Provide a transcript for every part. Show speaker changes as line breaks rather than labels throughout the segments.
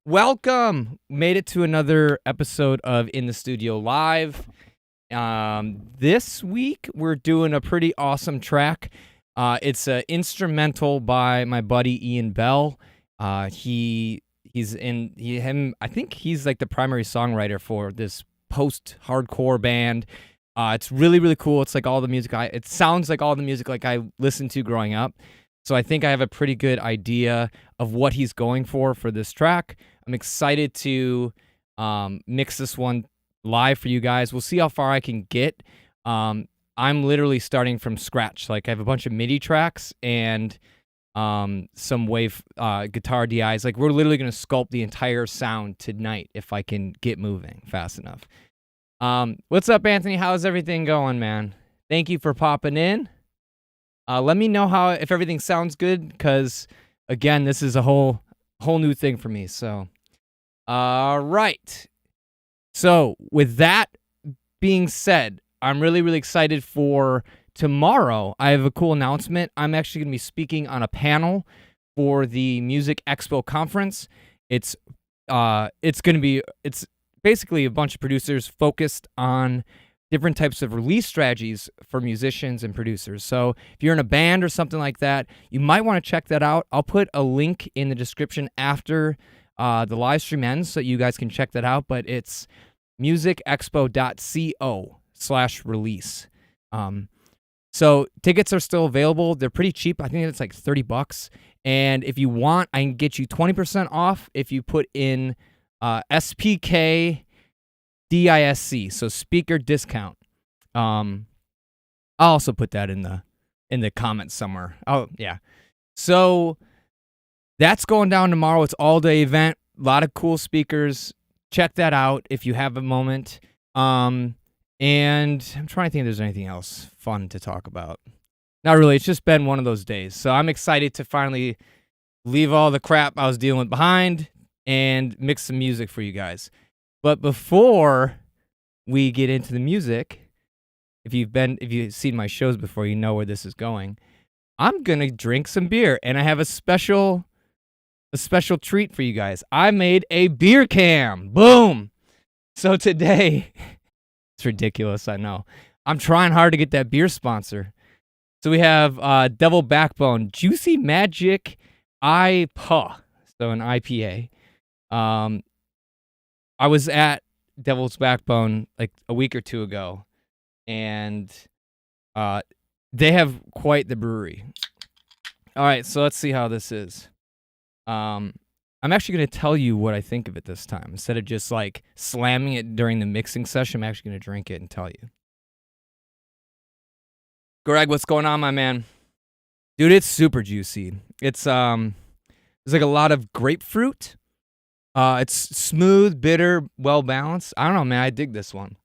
Welcome. Made it to another episode of In the Studio Live. This week we're doing a pretty awesome track. It's an instrumental by my buddy Ian Bell. I think he's like the primary songwriter for this post-hardcore band. It's really, really cool. It's like all the music it sounds like all the music like I listened to growing up. So I think I have a pretty good idea of what he's going for this track. I'm excited to mix this one live for you guys. We'll see how far I can get. I'm literally starting from scratch. Like I have a bunch of MIDI tracks and some wave guitar DIs. Like we're literally going to sculpt the entire sound tonight if I can get moving fast enough. What's up, Anthony? How's everything going, man? Thank you for popping in. Let me know if everything sounds good, because again, this is a whole new thing for me. So, all right. So, with that being said, I'm really, really excited for tomorrow. I have a cool announcement. I'm actually going to be speaking on a panel for the Music Expo conference. It's basically a bunch of producers focused on different types of release strategies for musicians and producers. So if you're in a band or something like that, you might want to check that out. I'll put a link in the description after the live stream ends so you guys can check that out. But it's musicexpo.co/release. So tickets are still available. They're pretty cheap. I think it's like $30. And if you want, I can get you 20% off if you put in SPK DISC, so speaker discount. I'll also put that in the comments somewhere. Oh yeah. So that's going down tomorrow. It's all-day event. A lot of cool speakers. Check that out if you have a moment. And I'm trying to think if there's anything else fun to talk about. Not really. It's just been one of those days. So I'm excited to finally leave all the crap I was dealing with behind and mix some music for you guys. But before we get into the music, if you've seen my shows before, you know where this is going. I'm gonna drink some beer, and I have a special treat for you guys. I made a beer cam. Boom! So today, it's ridiculous, I know. I'm trying hard to get that beer sponsor. So we have Devil Backbone Juicy Magic IPA, so an IPA. I was at Devil's Backbone like a week or two ago, and they have quite the brewery. All right, so let's see how this is. I'm actually going to tell you what I think of it this time. Instead of just like slamming it during the mixing session, I'm actually going to drink it and tell you. Greg, what's going on, my man? Dude, it's super juicy. It's there's like a lot of grapefruit. It's smooth, bitter, well-balanced. I don't know, man. I dig this one.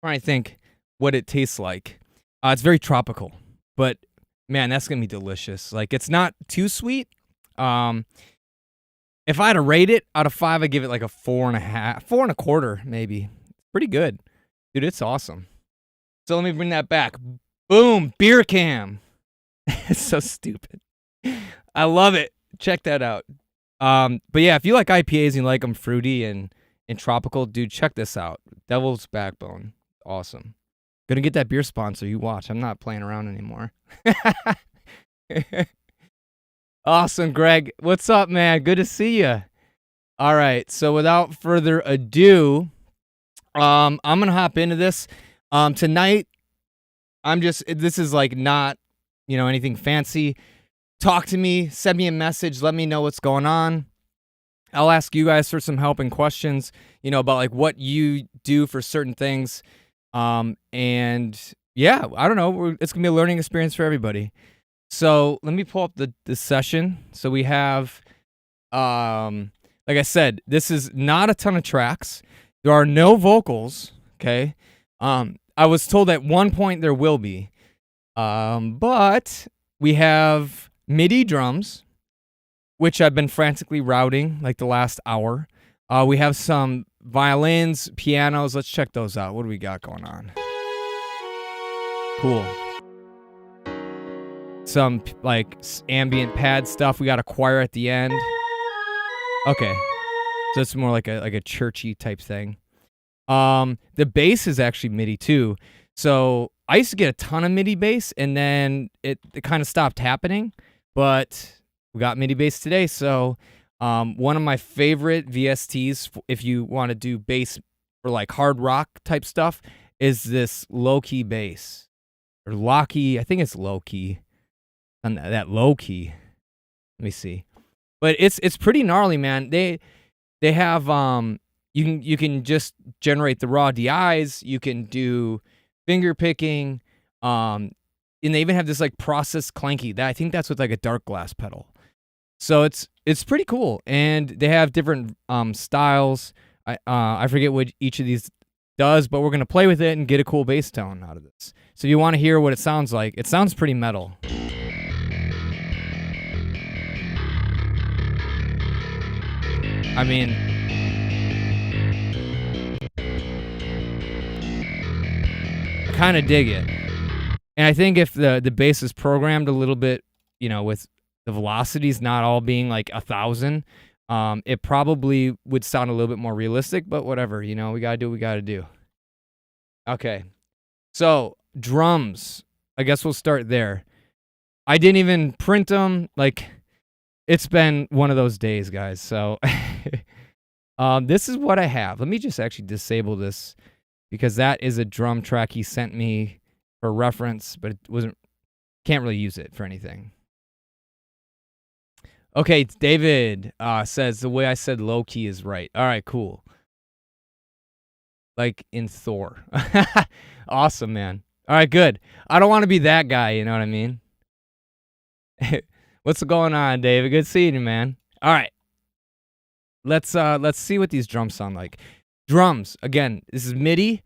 I'm trying to think what it tastes like. It's very tropical, but man, that's going to be delicious. Like, it's not too sweet. If I had to rate it out of 5, I'd give it like a 4.5, 4.25, maybe. Pretty good. Dude, it's awesome. So let me bring that back. Boom, beer cam. It's so stupid. I love it. Check that out. But yeah, if you like IPAs and you like them fruity and tropical, dude, check this out. Devil's Backbone. Awesome. Gonna get that beer sponsor. You watch. I'm not playing around anymore. Awesome, Greg. What's up, man? Good to see you. All right. So without further ado, I'm gonna hop into this. Tonight, this is like not, anything fancy. Talk to me, send me a message, let me know what's going on. I'll ask you guys for some help and questions, about like what you do for certain things. And yeah, I don't know. It's going to be a learning experience for everybody. So let me pull up the session. So we have, like I said, this is not a ton of tracks. There are no vocals, okay? I was told at one point there will be. But we have MIDI drums, which I've been frantically routing like the last hour. We have some violins, pianos. Let's check those out. What do we got going on? Cool. Some like ambient pad stuff. We got a choir at the end. Okay. So it's more like a churchy type thing. The bass is actually MIDI too. So I used to get a ton of MIDI bass, and then it kind of stopped happening. But we got MIDI bass today. So one of my favorite VSTs, if you want to do bass for like hard rock type stuff, is this low key bass or low key. I think it's low key. And that low key. Let me see. But it's pretty gnarly, man. They have you can just generate the raw DIs. You can do finger picking. And they even have this like process clanky. I think that's with like a dark glass pedal. So it's pretty cool, and they have different styles. I forget what each of these does, but we're gonna play with it and get a cool bass tone out of this. So if you want to hear what it sounds like, it sounds pretty metal. I mean, I kind of dig it. And I think if the bass is programmed a little bit, with the velocities not all being like 1,000, it probably would sound a little bit more realistic, but whatever, we gotta do what we gotta do. Okay. So, drums. I guess we'll start there. I didn't even print them. Like, it's been one of those days, guys. So, this is what I have. Let me just actually disable this, because that is a drum track he sent me for reference, but can't really use it for anything. Okay, David says the way I said low key is right. All right, cool. Like in Thor. Awesome, man. All right, good. I don't want to be that guy, you know what I mean? What's going on, David? Good seeing you, man. All right. Let's see what these drums sound like. Drums, again, this is MIDI.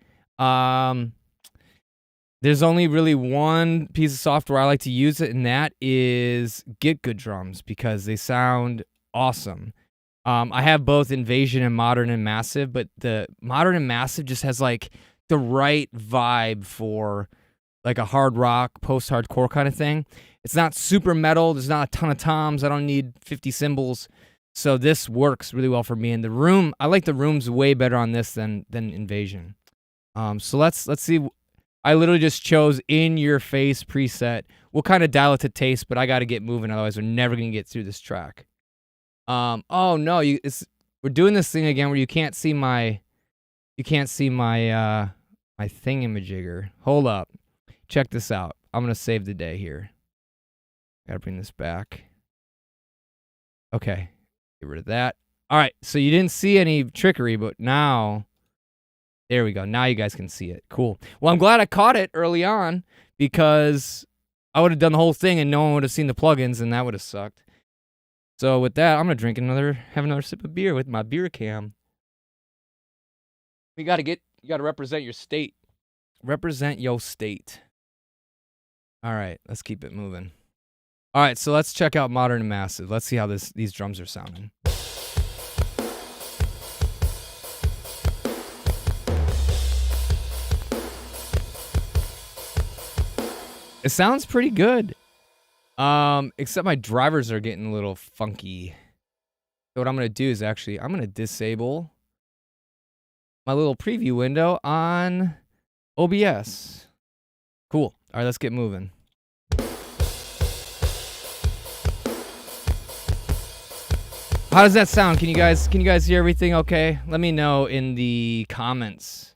There's only really one piece of software I like to use it, and that is Get Good Drums, because they sound awesome. I have both Invasion and Modern and Massive, but the Modern and Massive just has like the right vibe for like a hard rock, post-hardcore kind of thing. It's not super metal. There's not a ton of toms. I don't need 50 cymbals. So this works really well for me. And the room, I like the rooms way better on this than Invasion. So let's see. I literally just chose In Your Face preset. We'll kind of dial it to taste, but I got to get moving. Otherwise, we're never going to get through this track. Oh no, we're doing this thing again where you can't see my my thingamajigger. Hold up. Check this out. I'm going to save the day here. Got to bring this back. Okay. Get rid of that. All right. So you didn't see any trickery, but now, there we go. Now you guys can see it. Cool. Well, I'm glad I caught it early on, because I would have done the whole thing and no one would have seen the plugins, and that would have sucked. So with that, I'm going to have another sip of beer with my beer cam. You got to represent your state. Represent your state. All right, let's keep it moving. All right, so let's check out Modern and Massive. Let's see how these drums are sounding. It sounds pretty good. Except my drivers are getting a little funky. So what I'm going to do is I'm going to disable my little preview window on OBS. Cool. All right, let's get moving. How does that sound? Can you guys hear everything okay? Let me know in the comments.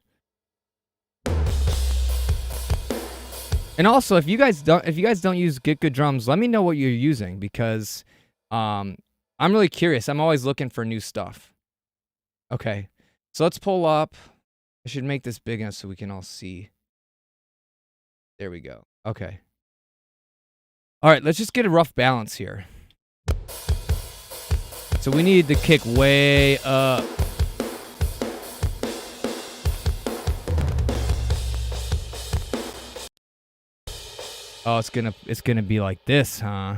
And also, if you guys don't use Get Good Drums, let me know what you're using, because I'm really curious. I'm always looking for new stuff. Okay. So let's pull up. I should make this big enough so we can all see. There we go. Okay. All right, let's just get a rough balance here. So we need the kick way up. Oh, it's gonna be like this, huh?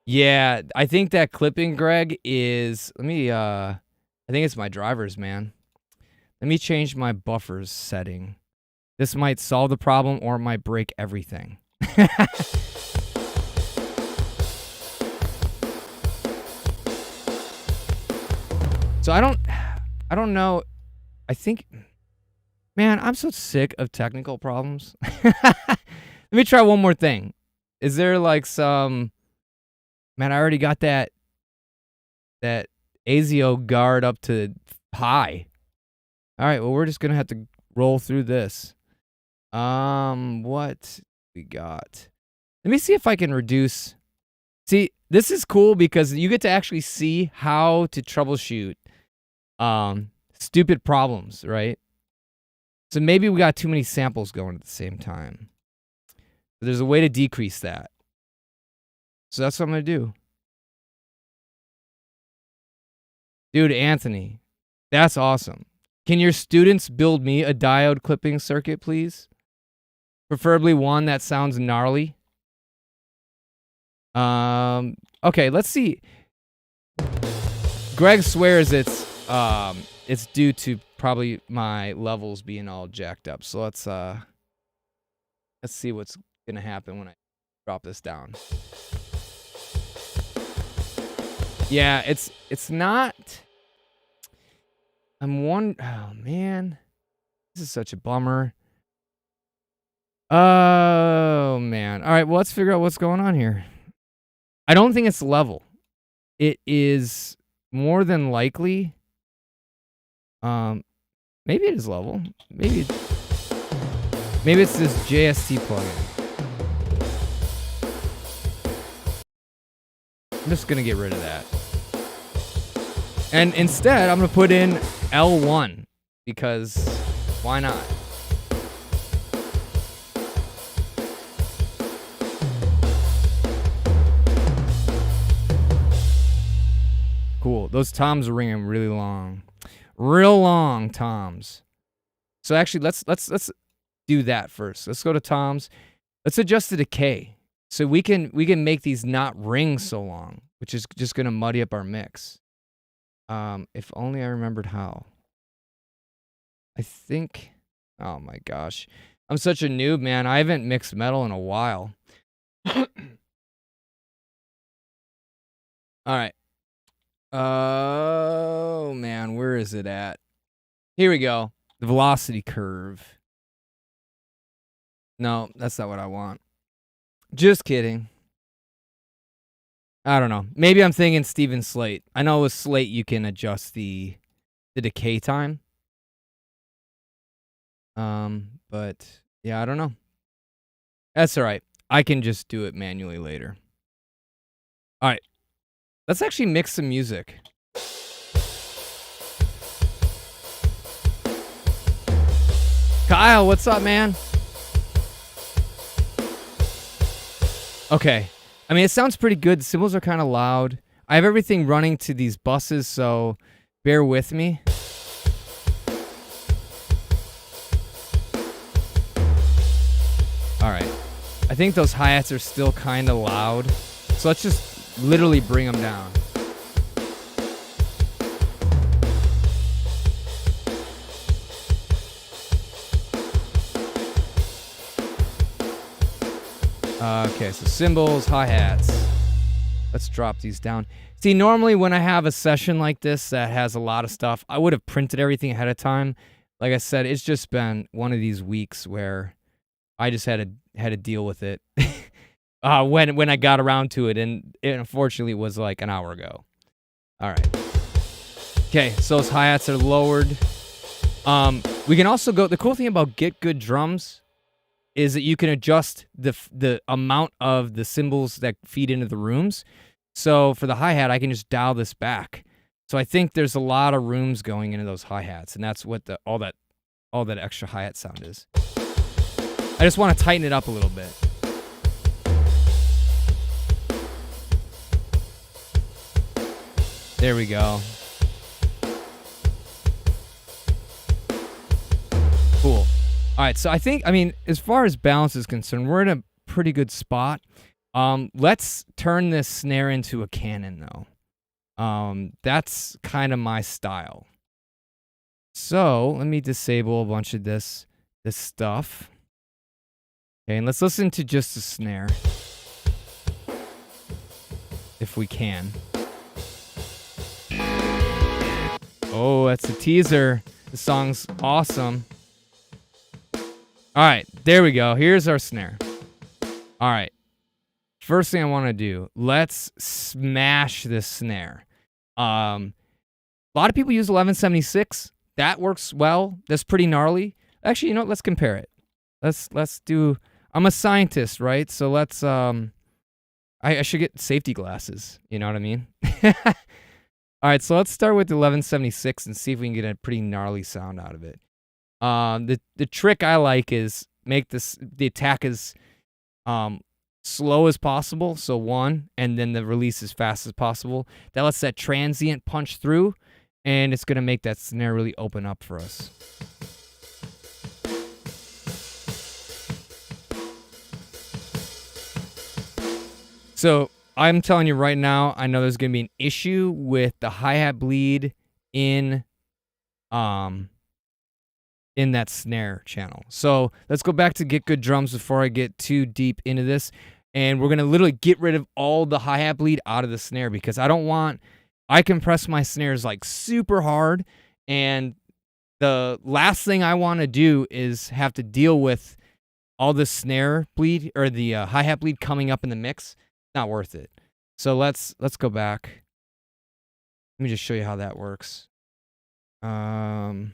Yeah, I think that clipping, Greg, is I think it's my drivers, man. Let me change my buffers setting. This might solve the problem, or it might break everything. So I don't know. I think, man, I'm so sick of technical problems. Let me try one more thing. Is there like some, man, I already got that ASIO guard up to high. All right, well, we're just going to have to roll through this. What we got? Let me see if I can reduce. See, this is cool because you get to actually see how to troubleshoot stupid problems, right? So maybe we got too many samples going at the same time. There's a way to decrease that. So that's what I'm going to do. Dude, Anthony, that's awesome. Can your students build me a diode clipping circuit, please? Preferably one that sounds gnarly. Okay, let's see. Greg swears it's due to probably my levels being all jacked up. So let's see what's gonna happen when I drop this down. Yeah, it's not. Oh man, this is such a bummer. Oh man. All right, well, let's figure out what's going on here. I don't think it's level. It is more than likely. Maybe it is level. Maybe it's this JST plugin. I'm just gonna get rid of that. And instead, I'm gonna put in L1 because why not? Cool. Those toms are ringing really long. Real long toms. So actually, let's do that first. Let's go to toms. Let's adjust the decay. So we can make these not ring so long, which is just going to muddy up our mix. If only I remembered how. I think, oh my gosh. I'm such a noob, man. I haven't mixed metal in a while. All right. Oh, man, where is it at? Here we go. The velocity curve. No, that's not what I want. Just kidding. I don't know. Maybe I'm thinking Steven Slate. I know with Slate you can adjust the decay time. But yeah, I don't know. That's all right. I can just do it manually later. All right. Let's actually mix some music. Kyle, what's up, man? Okay. I mean, it sounds pretty good. The cymbals are kind of loud. I have everything running to these buses, so bear with me. All right. I think those hi-hats are still kind of loud. So let's just literally bring them down. Okay, so cymbals, hi-hats. Let's drop these down. See, normally when I have a session like this that has a lot of stuff, I would have printed everything ahead of time. Like I said, it's just been one of these weeks where I just had to deal with it. When I got around to it, and it unfortunately was like an hour ago. All right. Okay, so those hi-hats are lowered. We can also go. The cool thing about Get Good Drums is that you can adjust the amount of the cymbals that feed into the rooms. So for the hi-hat, I can just dial this back. So I think there's a lot of rooms going into those hi-hats, and that's what all that extra hi-hat sound is. I just want to tighten it up a little bit. There we go. Cool. All right, so I mean, as far as balance is concerned, we're in a pretty good spot. Let's turn this snare into a cannon, though. That's kind of my style. So let me disable a bunch of this stuff. Okay, and let's listen to just the snare, if we can. teaser. The song's awesome. All right, there we go. Here's our snare. All right. First thing I want to do, let's smash this snare. A lot of people use 1176. That works well. That's pretty gnarly. Actually, you know what? Let's compare it. Let's do. I'm a scientist, right? So let's. I should get safety glasses. You know what I mean? All right, so let's start with 1176 and see if we can get a pretty gnarly sound out of it. The trick I like is make the attack as slow as possible, so 1, and then the release as fast as possible. That lets that transient punch through, and it's going to make that snare really open up for us. So I'm telling you right now, I know there's going to be an issue with the hi-hat bleed in that snare channel. So let's go back to Get Good Drums before I get too deep into this. And we're going to literally get rid of all the hi-hat bleed out of the snare because I compress my snares like super hard. And the last thing I want to do is have to deal with all the snare bleed or the hi-hat bleed coming up in the mix. Not worth it. So let's go back. Let me just show you how that works. Okay,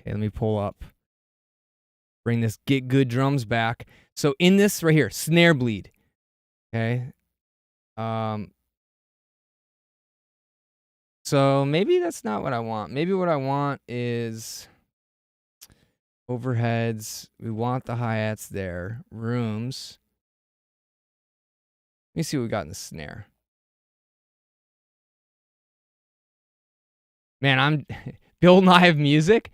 let me pull up. Bring this Get Good Drums back. So in this right here, snare bleed. Okay. So maybe that's not what I want. Maybe what I want is overheads. We want the hi-hats there. Rooms. Let me see what we got in the snare. Man, I'm Bill Nye of Music.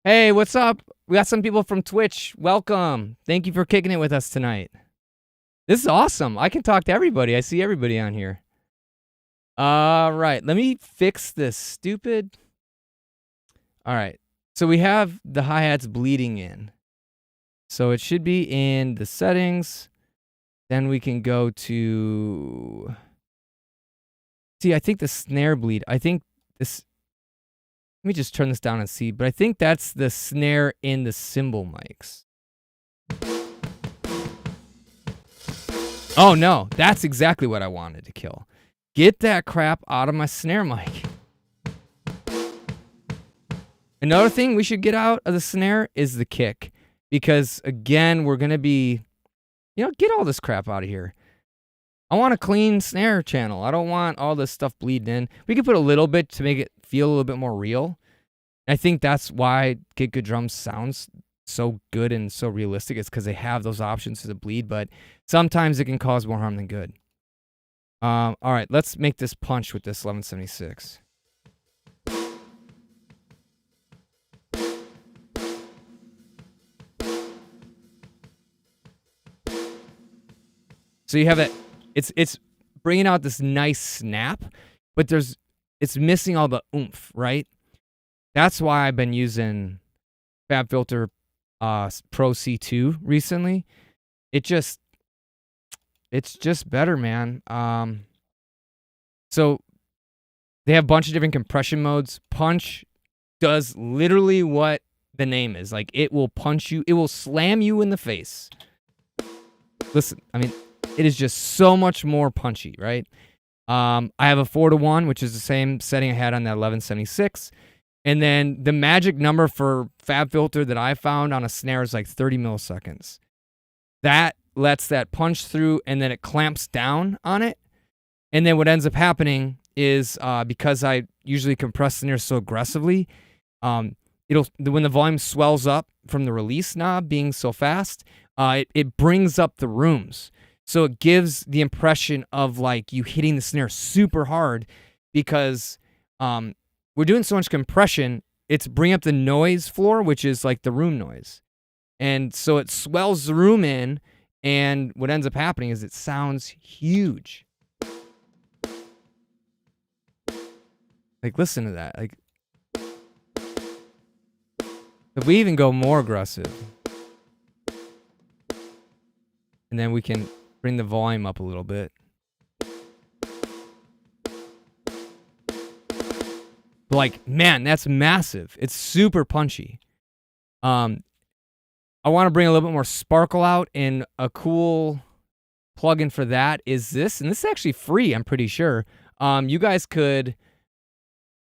Hey, what's up? We got some people from Twitch. Welcome. Thank you for kicking it with us tonight. This is awesome. I can talk to everybody. I see everybody on here. All right. Let me fix this stupid. All right. So we have the hi-hats bleeding in. So it should be in the settings. Then we can go to. See, I think the snare bleed. I think this. Let me just turn this down and see. But I think that's the snare in the cymbal mics. Oh, no. That's exactly what I wanted to kill. Get that crap out of my snare mic. Another thing we should get out of the snare is the kick. Because, again, we're going to be... get all this crap out of here. I want a clean snare channel. I don't want all this stuff bleeding in. We could put a little bit to make it feel a little bit more real. I think that's why Get Good Drums sounds so good and so realistic. It's because they have those options for the bleed, but sometimes it can cause more harm than good. All right, let's make this punch with this 1176. So you have that. It's bringing out this nice snap, but it's missing all the oomph, right? That's why I've been using FabFilter Pro C2 recently. It's just better, man. So they have a bunch of different compression modes. Punch does literally what the name is. Like, it will punch you. It will slam you in the face. Listen, I mean, it is just so much more punchy, right? I have a 4:1, which is the same setting I had on that 1176. And then the magic number for FabFilter that I found on a snare is like 30 milliseconds. That lets that punch through, and then it clamps down on it. And then what ends up happening is because I usually compress the snare so aggressively, when the volume swells up from the release knob being so fast, it brings up the rooms. So it gives the impression of like you hitting the snare super hard because we're doing so much compression, it's bringing up the noise floor, which is like the room noise. And so it swells the room in, and what ends up happening is it sounds huge. Like, listen to that. Like, if we even go more aggressive, and then we can bring the volume up a little bit. Like, man, that's massive. It's super punchy. I want to bring a little bit more sparkle out, and a cool plugin for that is this, and this is actually free, I'm pretty sure. You guys could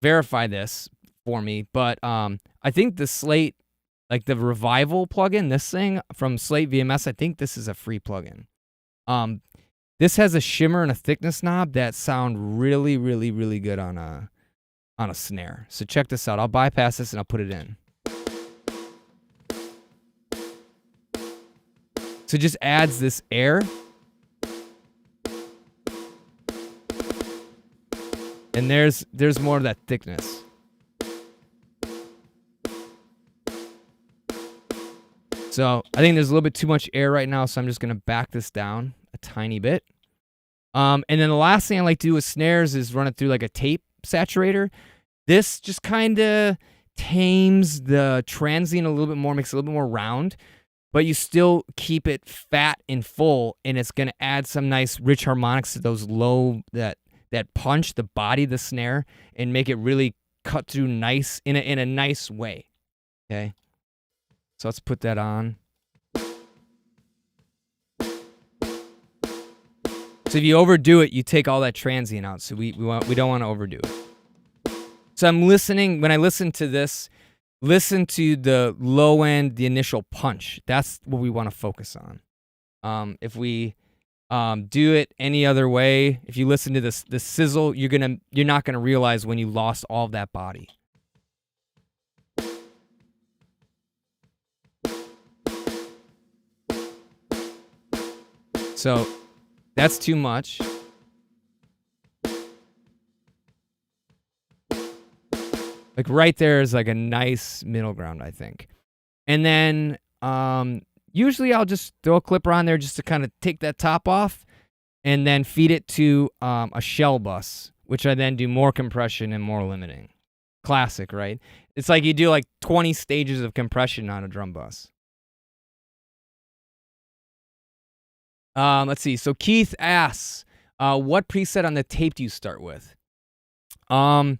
verify this for me, but I think the Slate, like the Revival plugin, this thing from Slate VMS, I think this is a free plugin. This has a shimmer and a thickness knob that sound really, really, really good on a snare. So check this out. I'll bypass this and I'll put it in. So it just adds this air. And there's more of that thickness. So I think there's a little bit too much air right now, so I'm just going to back this down a tiny bit. And then the last thing I like to do with snares is run it through like a tape saturator. This just kind of tames the transient a little bit more, makes it a little bit more round, but you still keep it fat and full, and it's going to add some nice rich harmonics to those low, that punch, the body of the snare, and make it really cut through nice in a nice way. Okay? So let's put that on. So if you overdo it, you take all that transient out. So we don't want to overdo it. So I'm listening, when I listen to this, listen to the low end, the initial punch. That's what we want to focus on. If we do it any other way, if you listen to the sizzle, you're not gonna realize when you lost all of that body. So that's too much. Like right there is like a nice middle ground, I think. And then usually I'll just throw a clipper on there just to kind of take that top off, and then feed it to a shell bus, which I then do more compression and more limiting. Classic, right? It's like you do like 20 stages of compression on a drum bus. Let's see. So Keith asks, what preset on the tape do you start with? Let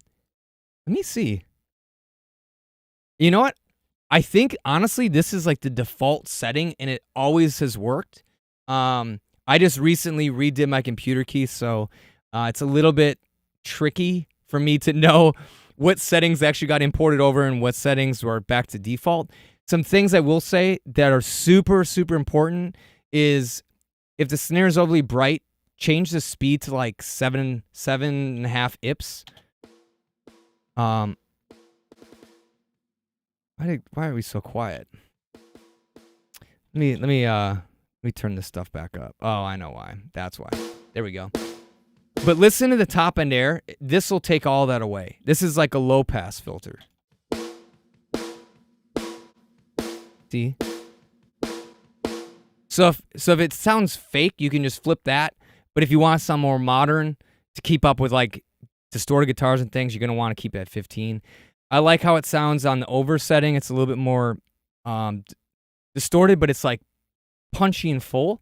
me see. You know what? I think, honestly, this is like the default setting, and it always has worked. I just recently redid my computer keys, so it's a little bit tricky for me to know what settings actually got imported over and what settings were back to default. Some things I will say that are super, super important is if the snare is overly bright, change the speed to like 7.5 IPS. Why are we so quiet? Let me turn this stuff back up. Oh, I know why. That's why. There we go. But listen to the top end air. This will take all that away. This is like a low pass filter. See? So if it sounds fake, you can just flip that. But if you want some more modern to keep up with like distorted guitars and things, you're gonna want to keep it at 15. I like how it sounds on the over setting. It's a little bit more distorted, but it's like punchy and full.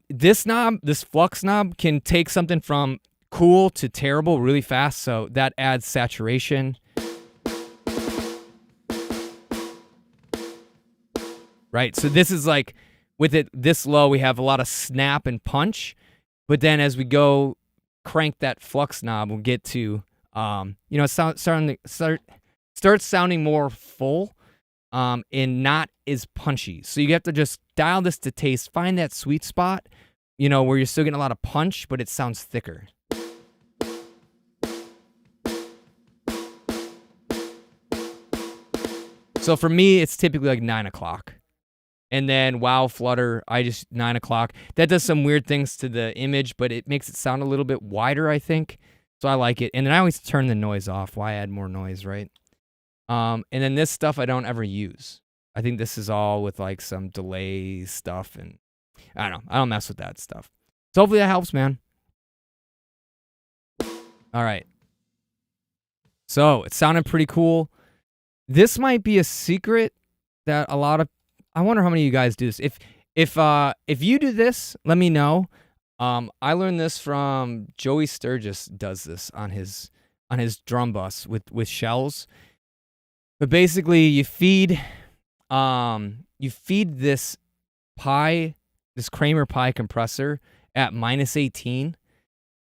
This flux knob can take something from cool to terrible really fast, so that adds saturation. Right, so this is like, with it this low, we have a lot of snap and punch, but then as we go crank that flux knob, we'll get to, start sounding more full, and not as punchy. So you have to just dial this to taste, find that sweet spot, where you're still getting a lot of punch, but it sounds thicker. So for me, it's typically like 9 o'clock. And then wow, flutter, I just 9 o'clock. That does some weird things to the image, but it makes it sound a little bit wider, I think. So I like it. And then I always turn the noise off. Why add more noise, right? And then this stuff I don't ever use. I think this is all with like some delay stuff, and I don't know. I don't mess with that stuff. So hopefully that helps, man. All right. So it sounded pretty cool. This might be a secret that I wonder how many of you guys do this. If you do this, let me know. I learned this from Joey Sturgis. Does this on his on his drum bus with shells. But basically, you feed this Kramer Pi compressor at -18,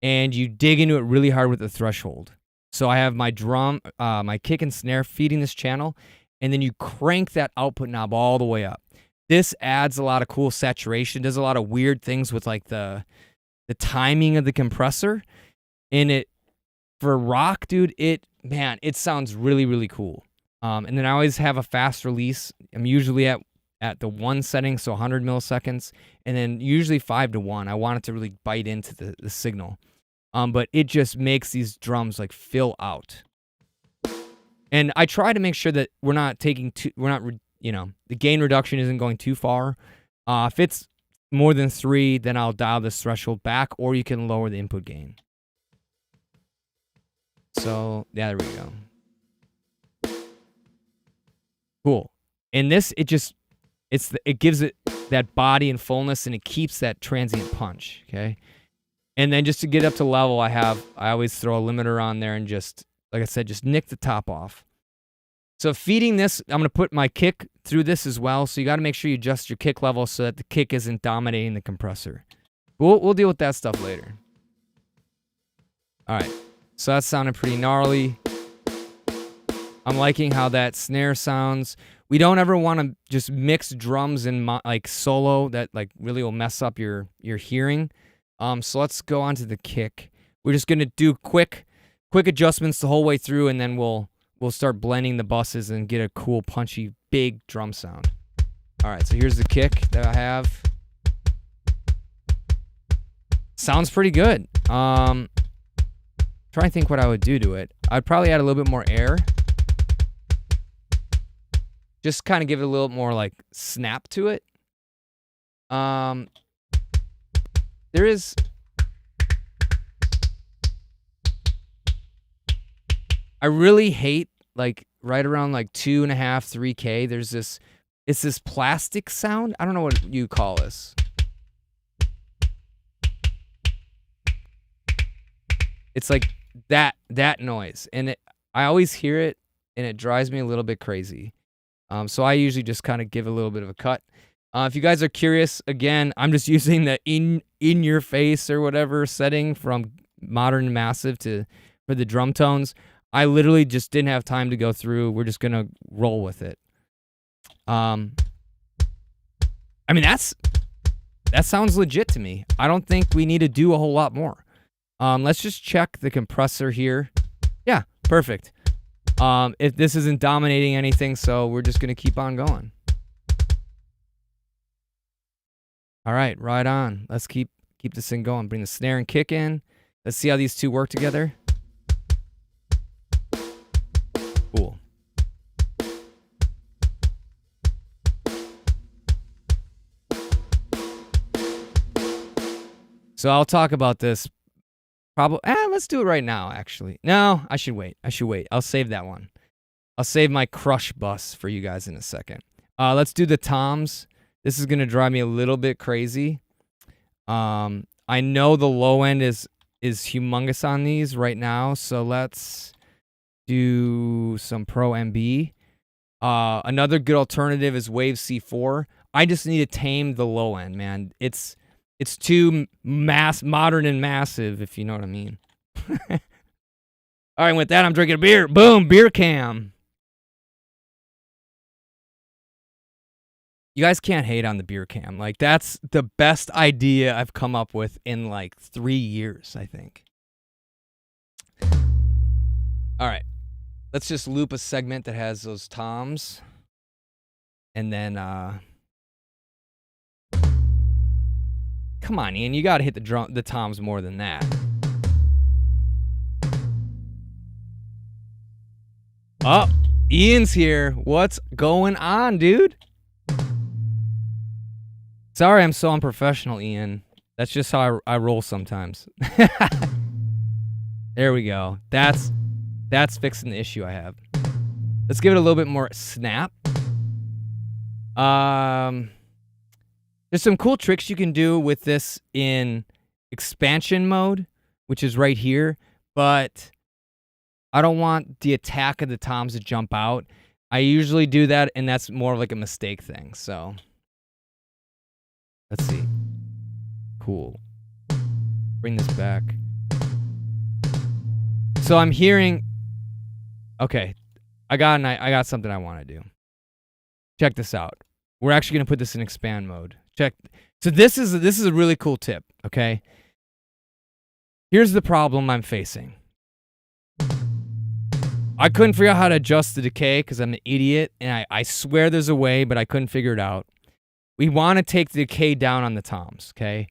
and you dig into it really hard with the threshold. So I have my drum, my kick and snare feeding this channel, and then you crank that output knob all the way up. This adds a lot of cool saturation, does a lot of weird things with like the timing of the compressor. And it, for rock, dude, it sounds really, really cool. And then I always have a fast release. I'm usually at the 1 setting, so 100 milliseconds, and then usually 5:1. I want it to really bite into the signal. But it just makes these drums like fill out. And I try to make sure that the gain reduction isn't going too far. If it's more than 3, then I'll dial this threshold back, or you can lower the input gain. So, yeah, there we go. Cool. And this, it gives it that body and fullness, and it keeps that transient punch, okay? And then just to get up to level, I always throw a limiter on there and just, like I said, just nick the top off. So feeding this, I'm going to put my kick through this as well. So you got to make sure you adjust your kick level so that the kick isn't dominating the compressor. We'll deal with that stuff later. All right. So that sounded pretty gnarly. I'm liking how that snare sounds. We don't ever want to just mix drums and like solo. That like really will mess up your hearing. So let's go on to the kick. We're just going to do quick adjustments the whole way through, and then we'll start blending the buses and get a cool, punchy, big drum sound. All right, so here's the kick that I have. Sounds pretty good. Trying to think what I would do to it. I'd probably add a little bit more air. Just kind of give it a little more like snap to it. There is... I really hate, like, right around, like, 2.5, 3K, it's this plastic sound. I don't know what you call this. It's like that noise. And I always hear it, and it drives me a little bit crazy. So I usually just kind of give a little bit of a cut. If you guys are curious, again, I'm just using the in your face or whatever setting from Modern and Massive for the drum tones. I literally just didn't have time to go through. We're just gonna roll with it. I mean, that sounds legit to me. I don't think we need to do a whole lot more. Let's just check the compressor here. Yeah, perfect. If this isn't dominating anything, so we're just gonna keep on going. All right, right on. Let's keep this thing going. Bring the snare and kick in. Let's see how these two work together. Cool. So I'll talk about this probably. Let's do it right now, actually. No, I should wait. I'll save that one. I'll save my crush bus for you guys in a second. Let's do the toms. This is going to drive me a little bit crazy. I know the low end is humongous on these right now, so let's do some Pro MB. Another good alternative is Wave C4. I just need to tame the low end, man. It's too modern and massive, if you know what I mean. All right, with that, I'm drinking a beer. Boom, beer cam. You guys can't hate on the beer cam. Like, that's the best idea I've come up with in like 3 years, I think. All right. Let's just loop a segment that has those toms. And then, come on, Ian. You got to hit the toms more than that. Oh, Ian's here. What's going on, dude? Sorry I'm so unprofessional, Ian. That's just how I roll sometimes. There we go. That's fixing the issue I have. Let's give it a little bit more snap. There's some cool tricks you can do with this in expansion mode, which is right here. But I don't want the attack of the toms to jump out. I usually do that, and that's more of like a mistake thing. So let's see. Cool. Bring this back. So I'm hearing. Okay, I got something I want to do. Check this out. We're actually gonna put this in expand mode. Check. So this is a really cool tip. Okay. Here's the problem I'm facing. I couldn't figure out how to adjust the decay because I'm an idiot, and I swear there's a way, but I couldn't figure it out. We want to take the decay down on the toms, okay?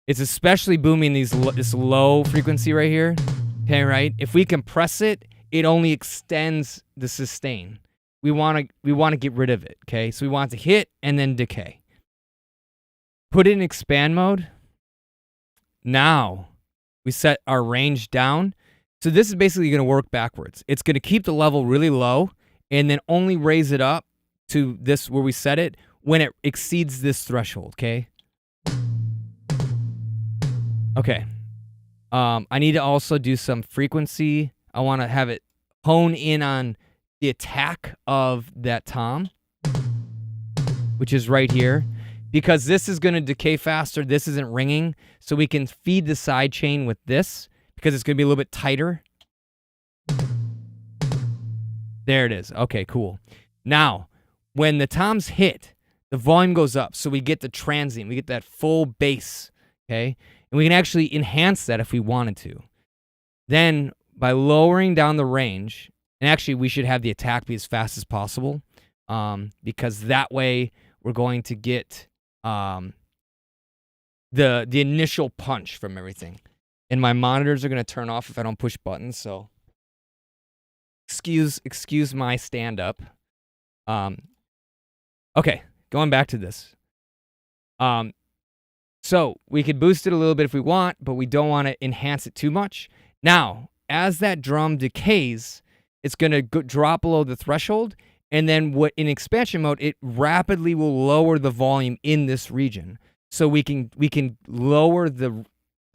It's especially booming this low frequency right here, okay, right? If we compress it, it only extends the sustain. We want to get rid of it, okay? So we want it to hit and then decay. Put it in expand mode. Now we set our range down. So this is basically going to work backwards. It's going to keep the level really low and then only raise it up to this where we set it when it exceeds this threshold, okay? Okay. I need to also do some frequency. I want to have it hone in on the attack of that tom, which is right here. Because this is going to decay faster. This isn't ringing. So we can feed the side chain with this, because it's going to be a little bit tighter. There it is. Okay, cool. Now, when the toms hit, the volume goes up. So we get the transient. We get that full bass. Okay? And we can actually enhance that if we wanted to. Then, by lowering down the range, and actually we should have the attack be as fast as possible, because that way we're going to get the initial punch from everything. And my monitors are going to turn off if I don't push buttons, so excuse my stand-up. Okay, going back to this. So we could boost it a little bit if we want, but we don't want to enhance it too much. Now, as that drum decays, it's going to drop below the threshold, and then in expansion mode, it rapidly will lower the volume in this region. So we can lower the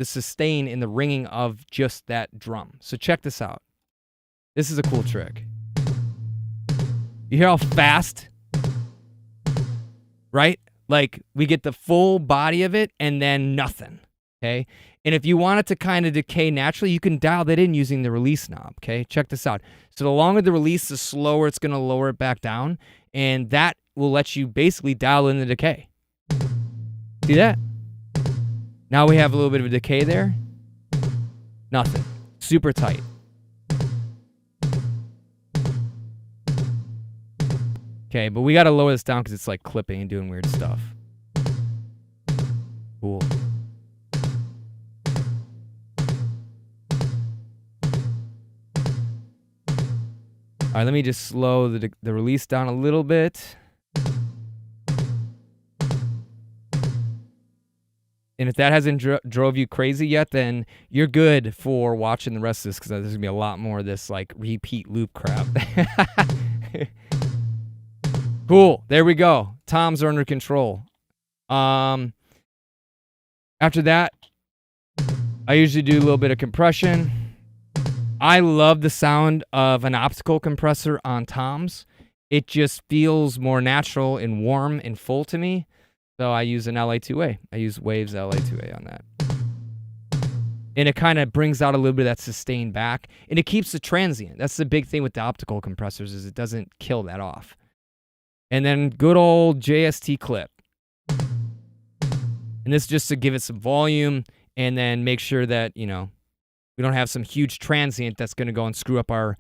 sustain in the ringing of just that drum. So check this out. This is a cool trick. You hear how fast, right? Like we get the full body of it and then nothing, okay? And if you want it to kind of decay naturally, you can dial that in using the release knob, okay? Check this out. So the longer the release, the slower it's going to lower it back down, and that will let you basically dial in the decay. See that? Now we have a little bit of a decay there. Nothing. Super tight. Okay, but we got to lower this down because it's like clipping and doing weird stuff. Cool. All right, let me just slow the release down a little bit. And if that hasn't drove you crazy yet, then you're good for watching the rest of this, because there's going to be a lot more of this like repeat loop crap. Cool. There we go. Toms are under control. After that, I usually do a little bit of compression. I love the sound of an optical compressor on toms. It just feels more natural and warm and full to me. So I use an LA2A. I use Waves LA2A on that. And it kind of brings out a little bit of that sustain back. And it keeps the transient. That's the big thing with the optical compressors, is it doesn't kill that off. And then good old JST clip. And this is just to give it some volume and then make sure that, you know, we don't have some huge transient that's going to go and screw up our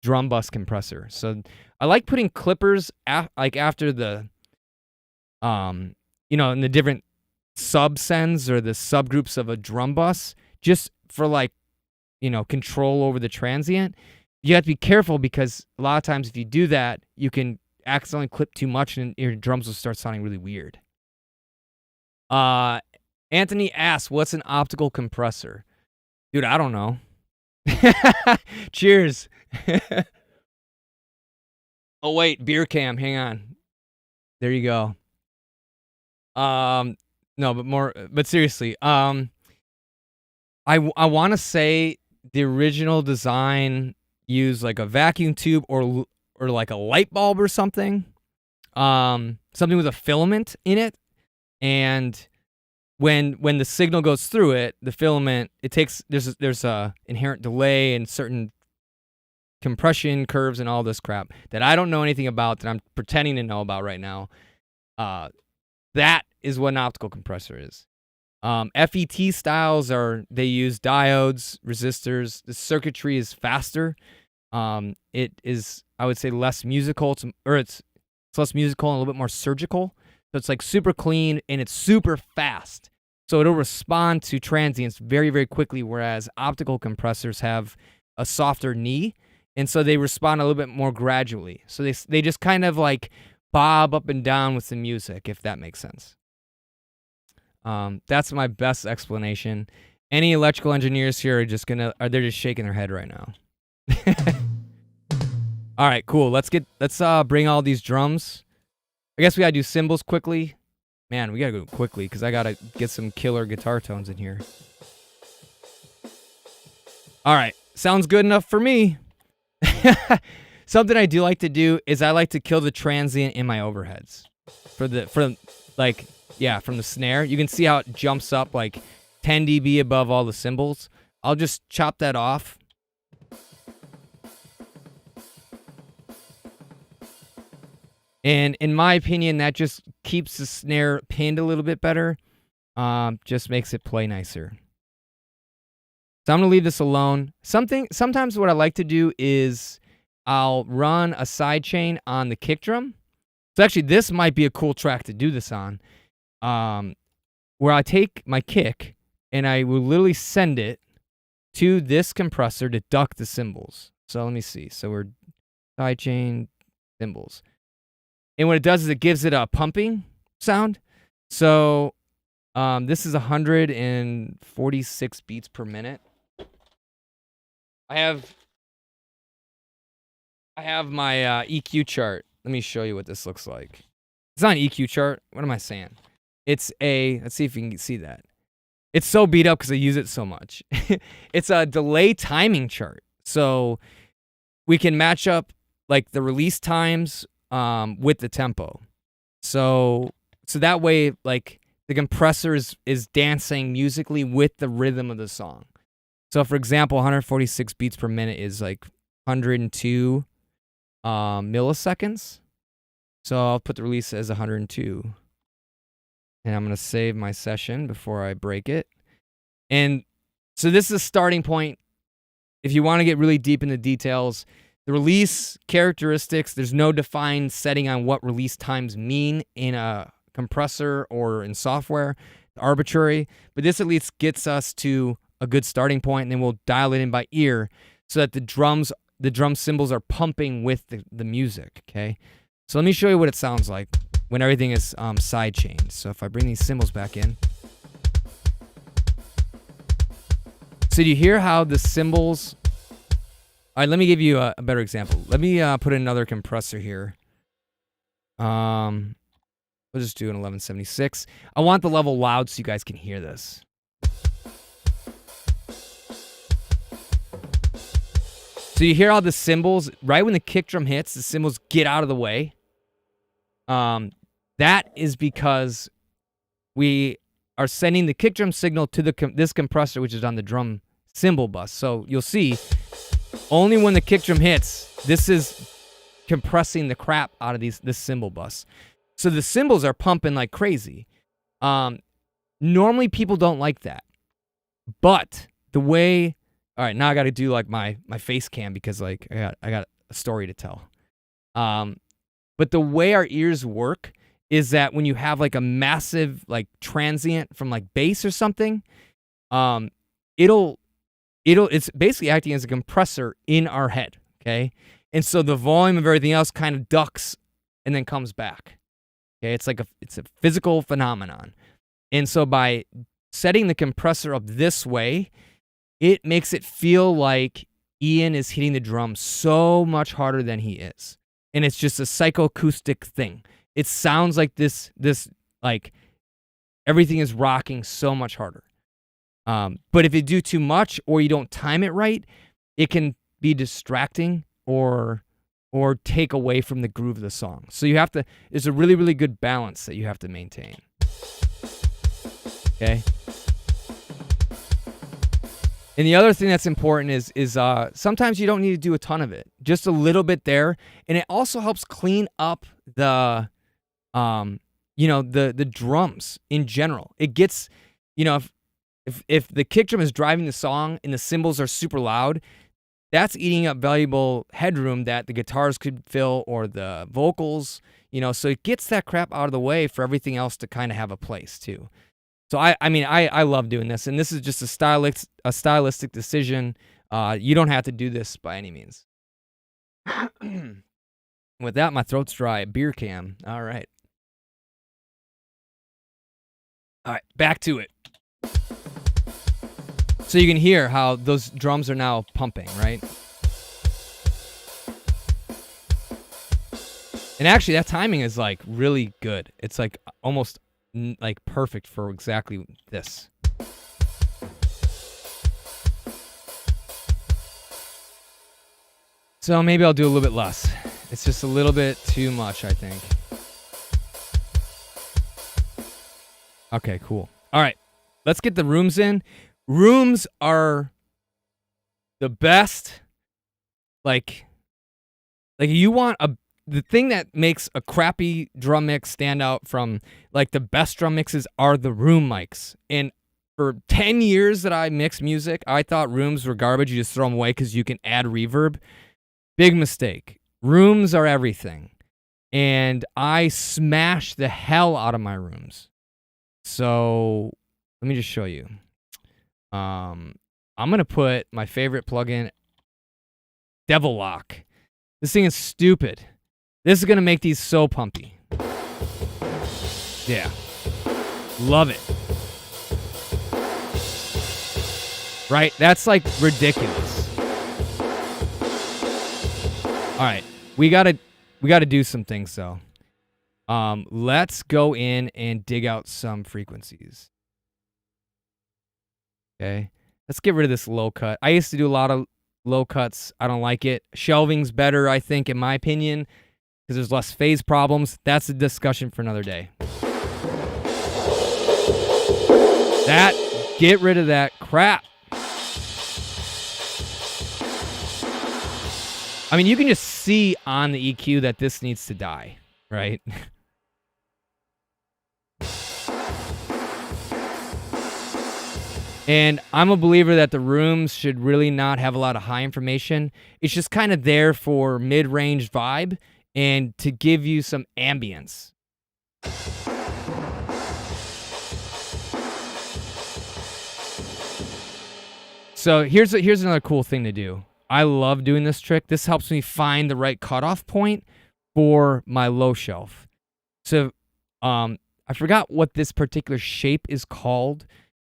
drum bus compressor. So I like putting clippers like after the, you know, in the different subsends or the subgroups of a drum bus, just for like, you know, control over the transient. You have to be careful, because a lot of times if you do that, you can accidentally clip too much and your drums will start sounding really weird. Anthony asks, what's an optical compressor? Dude, I don't know. Cheers. Oh, wait, beer cam. Hang on. There you go. No, but seriously, I want to say the original design used like a vacuum tube or like a light bulb or something, something with a filament in it, and when the signal goes through it, the filament, there's a inherent delay and certain compression curves and all this crap that I don't know anything about, that I'm pretending to know about right now. That is what an optical compressor is. FET styles they use diodes, resistors. The circuitry is faster. It is, I would say, less musical. It's less musical and a little bit more surgical. So it's like super clean and it's super fast. So it'll respond to transients very, very quickly, whereas optical compressors have a softer knee, and so they respond a little bit more gradually. So they just kind of like bob up and down with the music, if that makes sense. That's my best explanation. Any electrical engineers here they're just shaking their head right now. All right, cool. Let's bring all these drums. I guess we gotta do cymbals quickly. Man, we gotta go quickly because I gotta get some killer guitar tones in here. All right, sounds good enough for me. Something I do like to do is I like to kill the transient in my overheads from the snare. You can see how it jumps up like 10 dB above all the cymbals. I'll just chop that off. And in my opinion, that just keeps the snare pinned a little bit better. Just makes it play nicer. So I'm going to leave this alone. Sometimes what I like to do is I'll run a sidechain on the kick drum. So actually, this might be a cool track to do this on. Where I take my kick and I will literally send it to this compressor to duck the cymbals. So let me see. So we're sidechain cymbals. And what it does is it gives it a pumping sound. So this is 146 beats per minute. I have my EQ chart. Let me show you what this looks like. It's not an EQ chart. What am I saying? Let's see if you can see that. It's so beat up because I use it so much. It's a delay timing chart. So we can match up like the release times with the tempo. So that way, like, the compressor is dancing musically with the rhythm of the song. So for example, 146 beats per minute is like 102 milliseconds. So I'll put the release as 102. And I'm going to save my session before I break it. And so this is a starting point. If you want to get really deep into details, the release characteristics, there's no defined setting on what release times mean in a compressor or in software. Arbitrary. But this at least gets us to a good starting point, and then we'll dial it in by ear so that the drum cymbals are pumping with the music, okay? So let me show you what it sounds like when everything is sidechained. So if I bring these cymbals back in. So do you hear how the cymbals... All right, let me give you a better example. Let me put in another compressor here. We'll just do an 1176. I want the level loud so you guys can hear this. So you hear how the cymbals, right when the kick drum hits, the cymbals get out of the way. That is because we are sending the kick drum signal to this compressor, which is on the drum cymbal bus. So you'll see, only when the kick drum hits, this is compressing the crap out of this cymbal bus. So the cymbals are pumping like crazy. Normally people don't like that. But the way... All right, now I got to do like my face cam because like I got a story to tell. But the way our ears work is that when you have like a massive like transient from like bass or something, it's basically acting as a compressor in our head, okay? And so the volume of everything else kind of ducks and then comes back. Okay, it's a physical phenomenon. And so by setting the compressor up this way, it makes it feel like Ian is hitting the drum so much harder than he is. And it's just a psychoacoustic thing. It sounds like this like everything is rocking so much harder. But if you do too much or you don't time it right, it can be distracting or take away from the groove of the song. So you have to, there's a really, really good balance that you have to maintain. Okay. And the other thing that's important is sometimes you don't need to do a ton of it, just a little bit there, and it also helps clean up the the drums in general. It gets, if the kick drum is driving the song and the cymbals are super loud, that's eating up valuable headroom that the guitars could fill or the vocals, so it gets that crap out of the way for everything else to kind of have a place too. So I love doing this, and this is just a stylistic decision. You don't have to do this by any means. With that, my throat's dry. Beer cam. All right. All right, back to it. So you can hear how those drums are now pumping, right? And actually, that timing is like really good. It's like almost like perfect for exactly this. So maybe I'll do a little bit less. It's just a little bit too much, I think. Okay, cool. All right, let's get the rooms in. Rooms are the best. Like you want the thing that makes a crappy drum mix stand out from like the best drum mixes are the room mics. And for 10 years that I mixed music, I thought rooms were garbage. You just throw them away because you can add reverb. Big mistake. Rooms are everything. And I smash the hell out of my rooms. So let me just show you. I'm going to put my favorite plugin, Devil Lock. This thing is stupid. This is going to make these so pumpy. Yeah. Love it. Right? That's like ridiculous. All right. We got to do some things though. Let's go in and dig out some frequencies. Okay. Let's get rid of this low cut. I used to do a lot of low cuts. I don't like it. Shelving's better, I think, in my opinion, because there's less phase problems. That's a discussion for another day. Get rid of that crap. I mean, you can just see on the EQ that this needs to die, right? And I'm a believer that the rooms should really not have a lot of high information. It's just kind of there for mid-range vibe and to give you some ambience. So here's another cool thing to do. I love doing this trick. This helps me find the right cutoff point for my low shelf. So I forgot what this particular shape is called,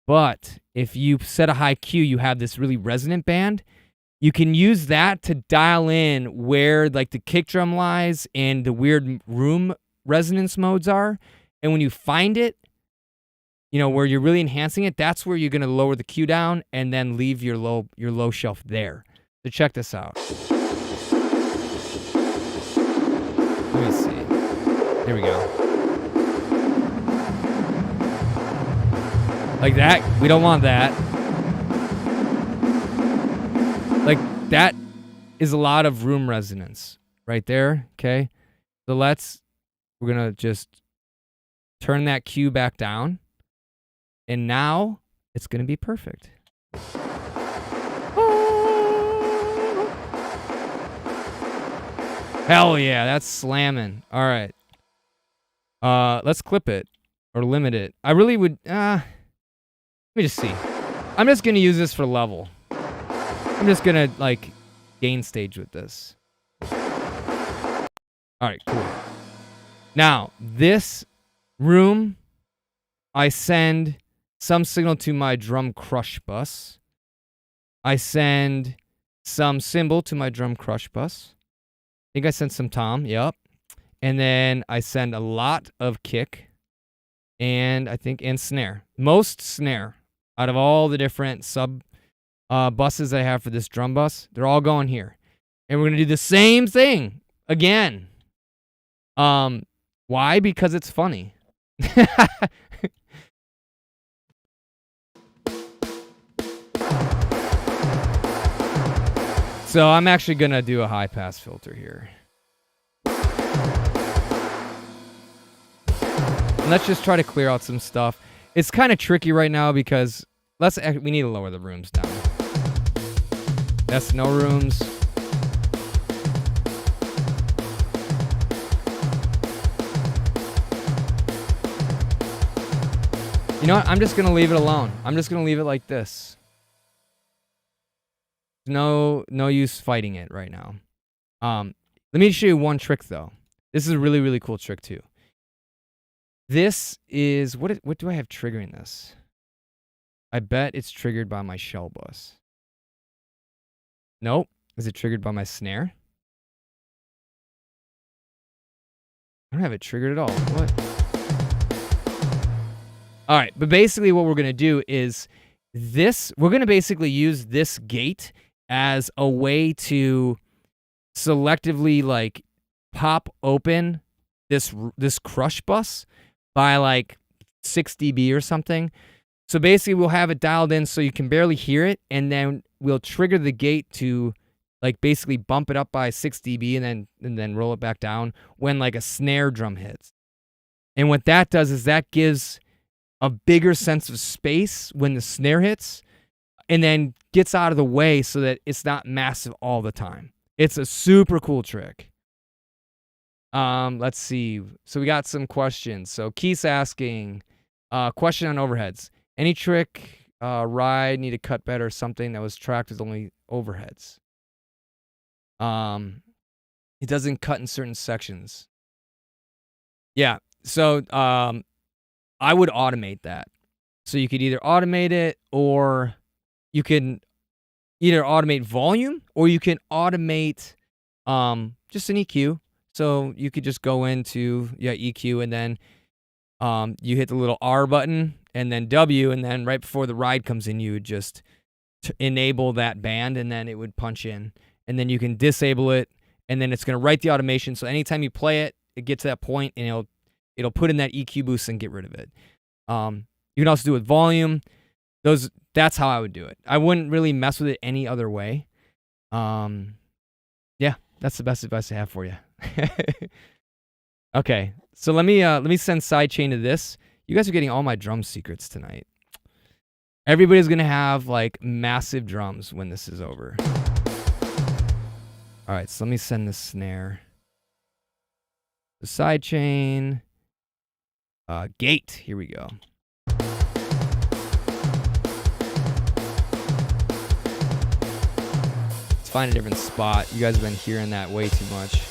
but if you set a high Q, you have this really resonant band. You can use that to dial in where like the kick drum lies and the weird room resonance modes are. And when you find it, where you're really enhancing it, that's where you're going to lower the Q down and then leave your low shelf there. So check this out. Let me see. There we go. Like that, we don't want that. Like that is a lot of room resonance right there, okay? So we're gonna just turn that Q back down. And now it's gonna be perfect. Hell yeah, that's slamming. All right. Let's clip it or limit it. I really would, let me just see. I'm just going to use this for level. I'm just going to, gain stage with this. All right, cool. Now, this room, I send some signal to my drum crush bus. I send some cymbal to my drum crush bus. I think I sent some tom, yep. And then I send a lot of kick and snare. Most snare. Out of all the different sub buses I have for this drum bus, they're all going here. And we're going to do the same thing again. Why? Because it's funny. So I'm actually going to do a high pass filter here. And let's just try to clear out some stuff. It's kind of tricky right now because we need to lower the rooms down. That's no rooms. You know what? I'm just going to leave it alone. I'm just going to leave it like this. No use fighting it right now. Let me show you one trick though. This is a really, really cool trick too. This is what do I have triggering this? I bet it's triggered by my shell bus. Nope. Is it triggered by my snare? I don't have it triggered at all. What? All right, but basically what we're going to do is we're going to basically use this gate as a way to selectively like pop open this crush bus by like 6 dB or something. So basically we'll have it dialed in so you can barely hear it, and then we'll trigger the gate to like basically bump it up by 6 dB and then roll it back down when like a snare drum hits. And what that does is that gives a bigger sense of space when the snare hits, and then gets out of the way so that it's not massive all the time. It's a super cool trick. Let's see. So we got some questions. So Keith's asking, question on overheads. Any trick, ride, need to cut better, something that was tracked with only overheads? It doesn't cut in certain sections. Yeah. So, I would automate that. So you could either automate it, or you can either automate volume, or you can automate just an EQ. So you could just go into EQ, and then you hit the little R button and then W, and then right before the ride comes in, you would just enable that band, and then it would punch in, and then you can disable it, and then it's going to write the automation. So anytime you play it, it gets to that point, and it'll put in that EQ boost and get rid of it. You can also do it with volume. That's how I would do it. I wouldn't really mess with it any other way. Yeah, that's the best advice I have for you. Okay, so let me send sidechain to this. You guys are getting all my drum secrets tonight. Everybody's gonna have like massive drums when this is over. All right, so let me send the snare. The sidechain. Gate. Here we go. Let's find a different spot. You guys have been hearing that way too much.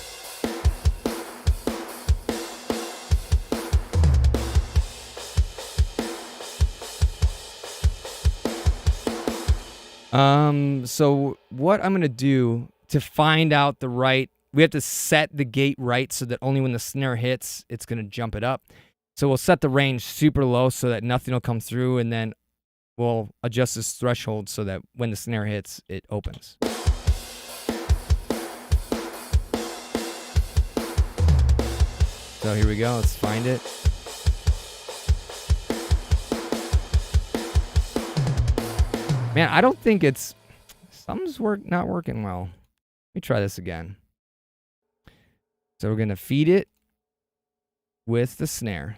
So what I'm going to do to find out we have to set the gate right so that only when the snare hits, it's going to jump it up. So we'll set the range super low so that nothing will come through, and then we'll adjust this threshold so that when the snare hits, it opens. So here we go. Let's find it. Man, I don't think something's not working well. Let me try this again. So we're going to feed it with the snare.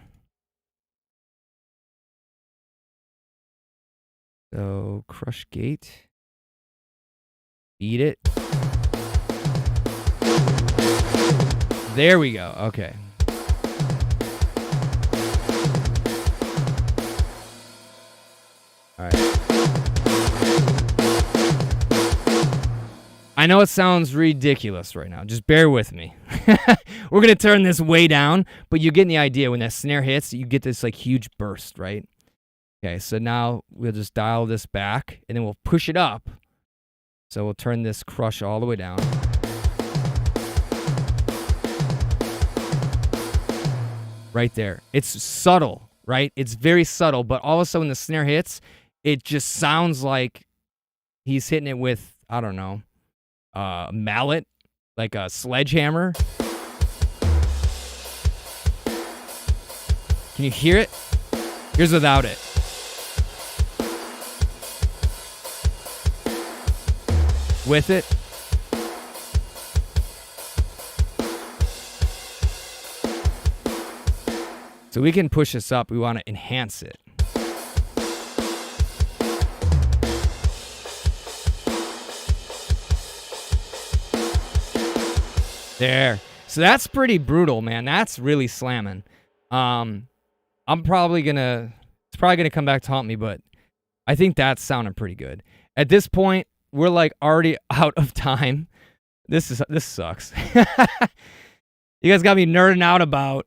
So crush gate. Feed it. There we go. Okay. All right. I know it sounds ridiculous right now. Just bear with me. We're going to turn this way down, but you're getting the idea. When that snare hits, you get this like huge burst, right? Okay, so now we'll just dial this back, and then we'll push it up. So we'll turn this crush all the way down. Right there. It's subtle, right? It's very subtle, but all of a sudden when the snare hits, it just sounds like he's hitting it with, I don't know, a mallet, like a sledgehammer. Can you hear it? Here's without it. With it. So we can push this up. We want to enhance it. There. So that's pretty brutal, man. That's really slamming. I'm probably gonna, it's probably gonna come back to haunt me, but I think that's sounding pretty good. At this point, we're like already out of time. This sucks. You guys got me nerding out about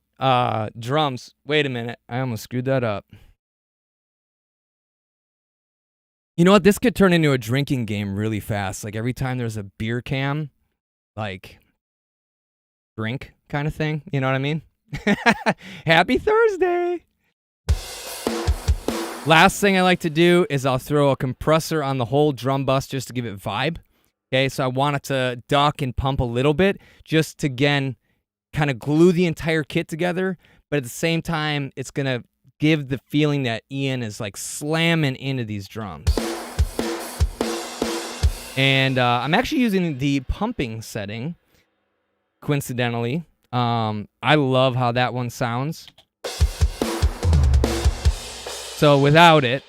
drums. Wait a minute. I almost screwed that up. You know what? This could turn into a drinking game really fast. Like every time there's a beer can, like drink kind of thing. You know what I mean? Happy Thursday. Last thing I like to do is I'll throw a compressor on the whole drum bus just to give it vibe. Okay, so I want it to duck and pump a little bit just to, again, kind of glue the entire kit together, but at the same time, it's going to give the feeling that Ian is like slamming into these drums. And I'm actually using the pumping setting, coincidentally. I love how that one sounds. So without it,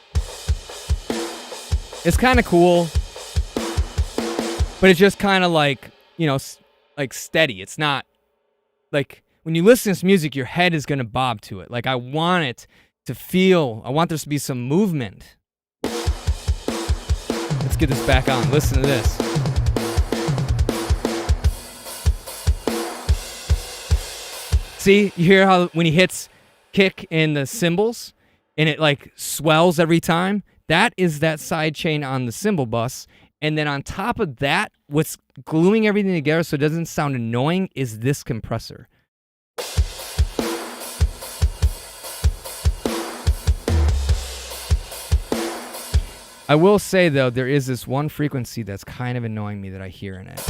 it's kind of cool, but it's just kind of like, you know, like steady. It's not like when you listen to this music, your head is going to bob to it. Like I want it to feel, I want there to be some movement. Let's get this back on. Listen to this. See, you hear how when he hits kick in the cymbals and it like swells every time? That is that side chain on the cymbal bus. And then on top of that, what's gluing everything together so it doesn't sound annoying is this compressor. I will say, though, there is this one frequency that's kind of annoying me that I hear in it.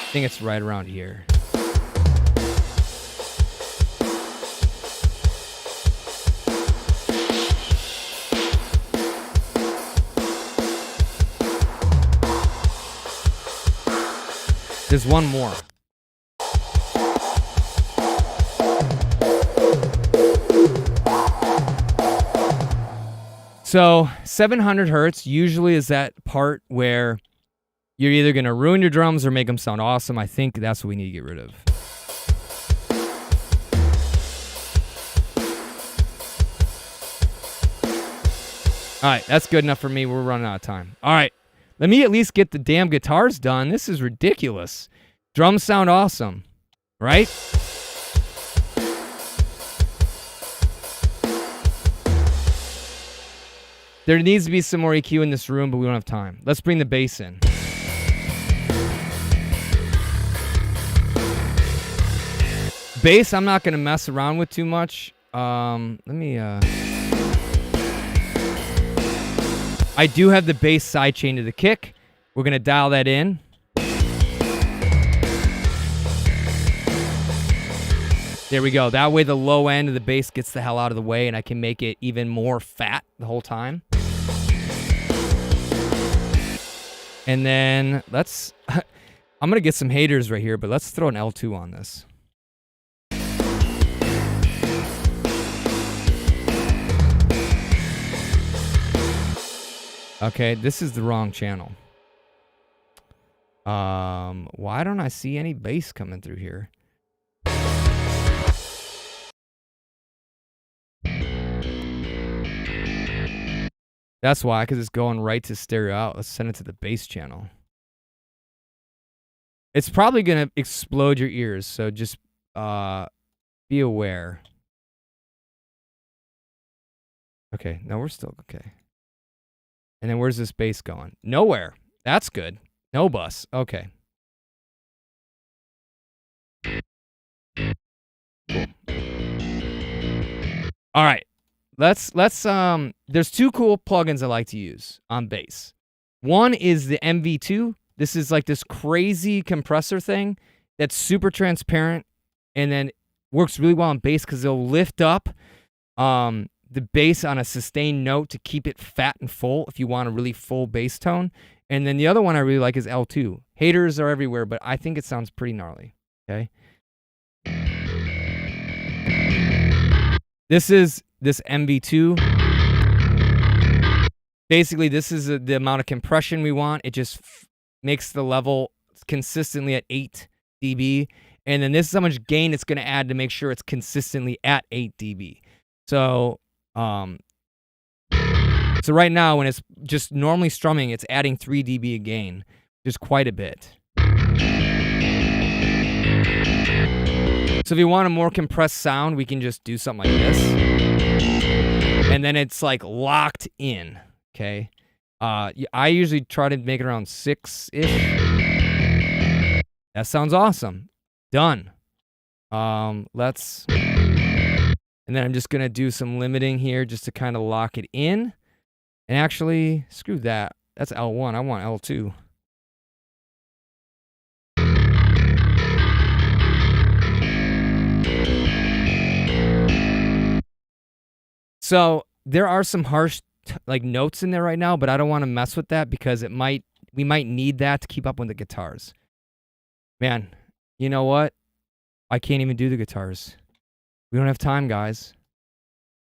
I think it's right around here. There's one more. So 700 hertz usually is that part where you're either going to ruin your drums or make them sound awesome. I think that's what we need to get rid of. All right, that's good enough for me. We're running out of time. All right, let me at least get the damn guitars done. This is ridiculous. Drums sound awesome, right? There needs to be some more EQ in this room, but we don't have time. Let's bring the bass in. Bass, I'm not going to mess around with too much. I do have the bass sidechain to the kick. We're going to dial that in. There we go. That way the low end of the bass gets the hell out of the way and I can make it even more fat the whole time. And then let's... I'm going to get some haters right here, but let's throw an L2 on this. Okay, this is the wrong channel. Why don't I see any bass coming through here? That's why, because it's going right to stereo out. Let's send it to the bass channel. It's probably going to explode your ears, so just be aware. Okay, no, we're still okay. And then where's this bass going? Nowhere. That's good. No bus. Okay. All right. Let's there's two cool plugins I like to use on bass. One is the MV2. This is like this crazy compressor thing that's super transparent and then works really well on bass because it'll lift up the bass on a sustained note to keep it fat and full if you want a really full bass tone. And then the other one I really like is L2. Haters are everywhere, but I think it sounds pretty gnarly. Okay. This is this MV2. Basically, this is the amount of compression we want. It just makes the level consistently at 8 dB. And then this is how much gain it's going to add to make sure it's consistently at 8 dB. So, so right now, when it's just normally strumming, it's adding 3 dB of gain, just quite a bit. So if you want a more compressed sound, we can just do something like this. And then it's like locked in, okay? I usually try to make it around 6-ish. That sounds awesome. Done. And then I'm just going to do some limiting here just to kind of lock it in. And actually, screw that. That's L1. I want L2. So there are some harsh like notes in there right now, but I don't want to mess with that because we might need that to keep up with the guitars. Man, you know what? I can't even do the guitars. We don't have time, guys.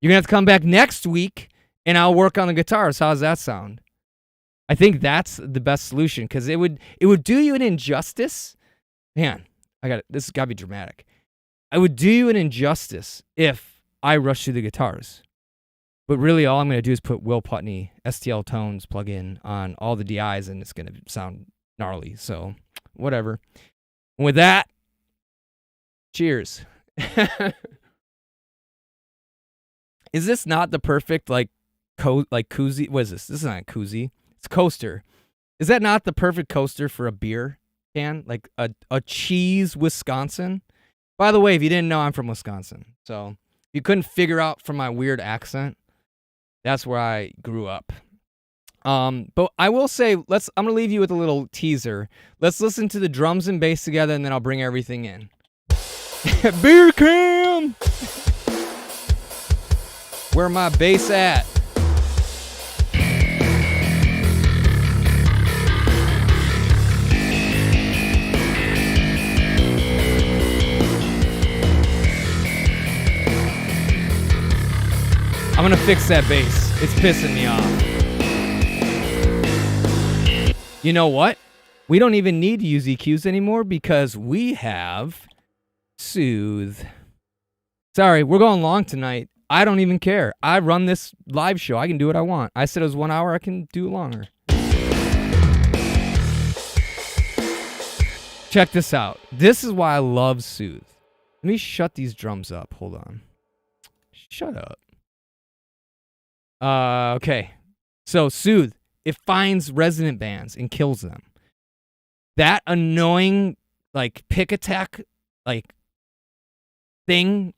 You're gonna have to come back next week and I'll work on the guitars. How's that sound? I think that's the best solution because it would do you an injustice. Man, this has gotta be dramatic. I would do you an injustice if I rush through the guitars. But really, all I'm going to do is put Will Putney STL Tones plugin on all the DIs, and it's going to sound gnarly. So, whatever. And with that, cheers. Is this not the perfect, like koozie? What is this? This is not a koozie. It's a coaster. Is that not the perfect coaster for a beer can? Like a cheese Wisconsin? By the way, if you didn't know, I'm from Wisconsin. So, if you couldn't figure out from my weird accent, that's where I grew up. But I will say, I'm going to leave you with a little teaser. Let's listen to the drums and bass together, and then I'll bring everything in. Beer can! Where my bass at? I'm gonna fix that bass. It's pissing me off. You know what? We don't even need to use EQs anymore because we have Soothe. Sorry, we're going long tonight. I don't even care. I run this live show. I can do what I want. I said it was 1 hour. I can do it longer. Check this out. This is why I love Soothe. Let me shut these drums up. Hold on. Shut up. Okay. So Soothe, it finds resonant bands and kills them. That annoying, like, pick attack, like, thing,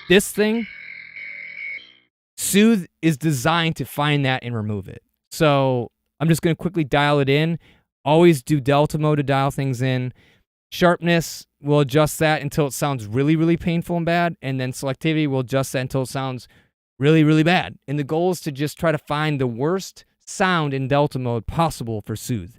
this thing, Soothe is designed to find that and remove it. So I'm just going to quickly dial it in. Always do delta mode to dial things in. Sharpness, we'll adjust that until it sounds really, really painful and bad. And then selectivity, we'll adjust that until it sounds really, really bad. And the goal is to just try to find the worst sound in delta mode possible for Soothe.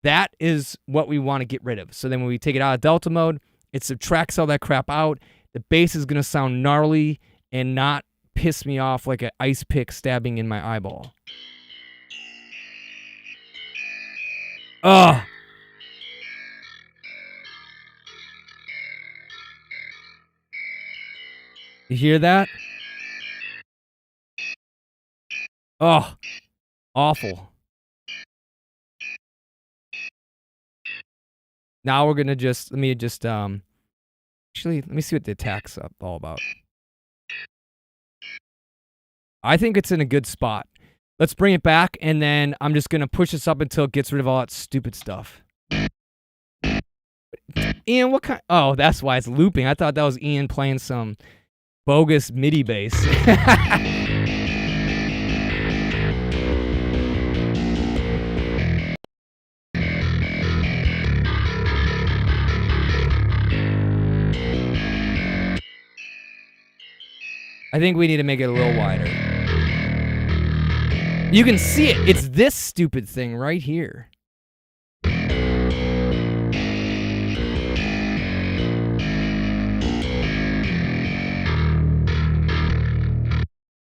That is what we want to get rid of. So then when we take it out of delta mode, it subtracts all that crap out. The bass is going to sound gnarly and not piss me off like an ice pick stabbing in my eyeball. Ugh. You hear that? Oh, awful. Now we're gonna let me see what the attack's all about. I think it's in a good spot. Let's bring it back, and then I'm just gonna push this up until it gets rid of all that stupid stuff. Ian, what kind? Oh, that's why it's looping. I thought that was Ian playing some bogus MIDI bass. I think we need to make it a little wider. You can see it. It's this stupid thing right here.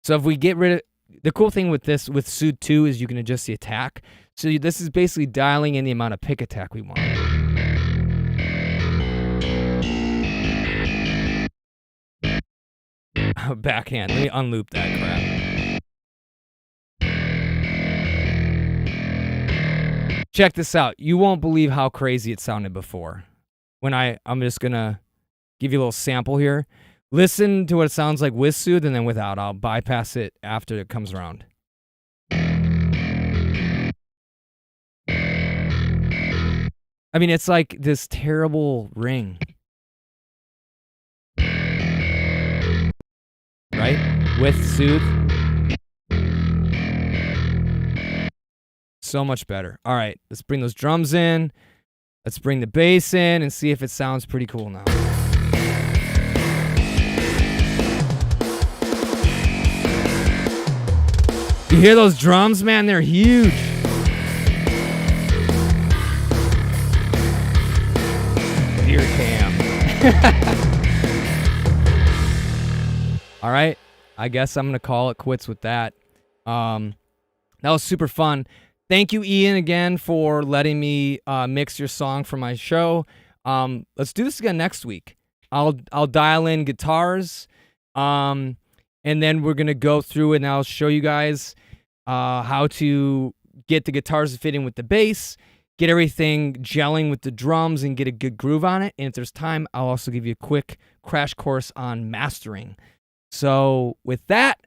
So if we get rid of... The cool thing with this, with Soothe 2, is you can adjust the attack. So this is basically dialing in the amount of pick attack we want. Backhand. Let me unloop that crap. Check this out. You won't believe how crazy it sounded before. I'm just going to give you a little sample here. Listen to what it sounds like with Soothe and then without. I'll bypass it after it comes around. I mean, it's like this terrible ring. Right? With Soothe. So much better. All right, let's bring those drums in. Let's bring the bass in and see if it sounds pretty cool now. You hear those drums, man? They're huge. Beer cam. All right, I guess I'm going to call it quits with that. That was super fun. Thank you, Ian, again, for letting me mix your song for my show. Let's do this again next week. I'll dial in guitars, and then we're going to go through it, and I'll show you guys how to get the guitars to fit in with the bass, get everything gelling with the drums, and get a good groove on it. And if there's time, I'll also give you a quick crash course on mastering. So with that,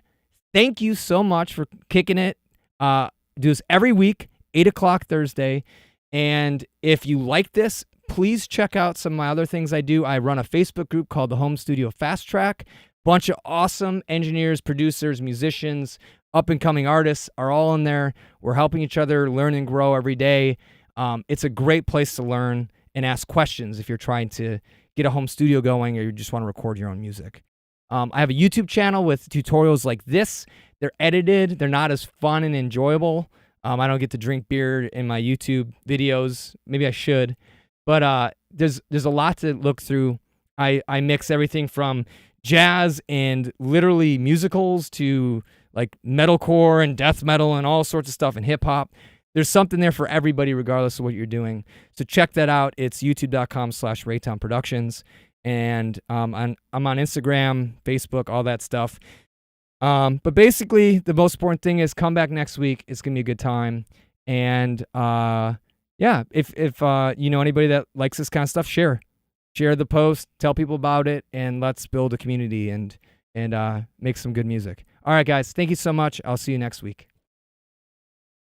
thank you so much for kicking it. Do this every week, 8 o'clock Thursday. And if you like this, please check out some of my other things I do. I run a Facebook group called the Home Studio Fast Track. Bunch of awesome engineers, producers, musicians, up-and-coming artists are all in there. We're helping each other learn and grow every day. It's a great place to learn and ask questions if you're trying to get a home studio going or you just want to record your own music. I have a YouTube channel with tutorials like this. They're edited. They're not as fun and enjoyable. I don't get to drink beer in my YouTube videos. Maybe I should. But there's a lot to look through. I mix everything from jazz and literally musicals to like metalcore and death metal and all sorts of stuff and hip-hop. There's something there for everybody regardless of what you're doing. So check that out. It's youtube.com/Raytown Productions. And I'm on Instagram, Facebook, all that stuff. But basically, the most important thing is come back next week. It's going to be a good time. And yeah, if you know anybody that likes this kind of stuff, share the post, tell people about it, and let's build a community and make some good music. All right, guys, thank you so much. I'll see you next week.